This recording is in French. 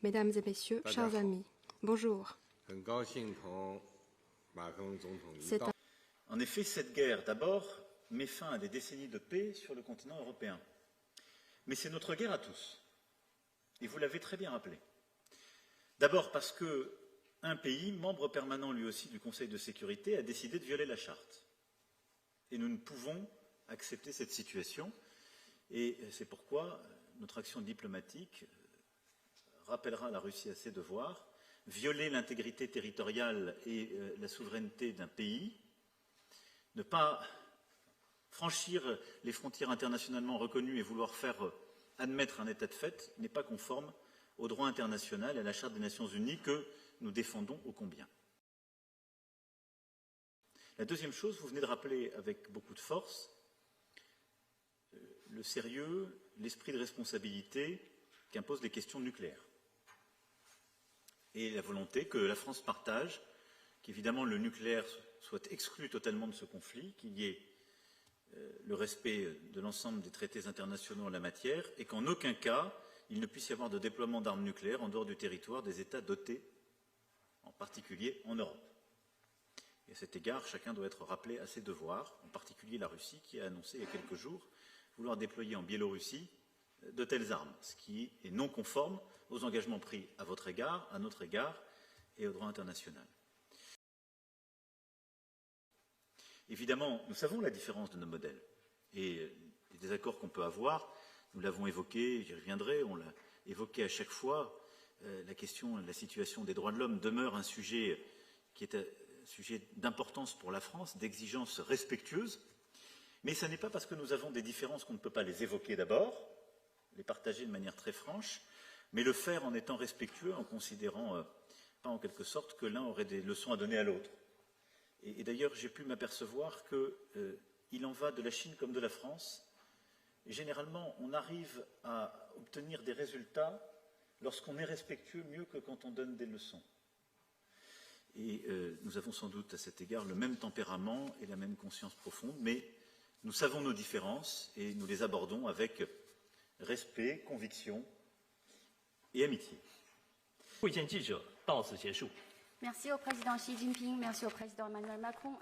Mesdames et messieurs, chers amis, bonjour. En effet, cette guerre, d'abord, met fin à des décennies de paix sur le continent européen. Mais c'est notre guerre à tous. Et vous l'avez très bien rappelé. D'abord parce qu'un pays, membre permanent lui aussi du Conseil de sécurité, a décidé de violer la charte. Et nous ne pouvons accepter cette situation. Et c'est pourquoi notre action diplomatique rappellera la Russie à ses devoirs. Violer l'intégrité territoriale et la souveraineté d'un pays, ne pas franchir les frontières internationalement reconnues et vouloir faire admettre un état de fait n'est pas conforme au droit international et à la Charte des Nations Unies que nous défendons ô combien. La deuxième chose, vous venez de rappeler avec beaucoup de force le sérieux, l'esprit de responsabilité qu'imposent les questions nucléaires et la volonté que la France partage qu'évidemment le nucléaire soit exclu totalement de ce conflit, qu'il y ait le respect de l'ensemble des traités internationaux en la matière et qu'en aucun cas il ne puisse y avoir de déploiement d'armes nucléaires en dehors du territoire des États dotés, en particulier en Europe. Et à cet égard, chacun doit être rappelé à ses devoirs, en particulier la Russie qui a annoncé il y a quelques jours vouloir déployer en Biélorussie de telles armes, ce qui est non conforme aux engagements pris à votre égard, à notre égard et au droit international. Évidemment, nous savons la différence de nos modèles et les désaccords qu'on peut avoir, nous l'avons évoqué, j'y reviendrai, on l'a évoqué à chaque fois, la question, la situation des droits de l'homme demeure un sujet qui est un sujet d'importance pour la France, d'exigence respectueuse, mais ce n'est pas parce que nous avons des différences qu'on ne peut pas les évoquer d'abord, les partager de manière très franche, mais le faire en étant respectueux, en considérant pas en quelque sorte que l'un aurait des leçons à donner à l'autre. Et d'ailleurs, j'ai pu m'apercevoir qu'il en va de la Chine comme de la France. Et généralement, on arrive à obtenir des résultats lorsqu'on est respectueux mieux que quand on donne des leçons. Et nous avons sans doute à cet égard le même tempérament et la même conscience profonde, mais nous savons nos différences et nous les abordons avec respect, conviction et amitié. Merci au président Xi Jinping, merci au président Emmanuel Macron.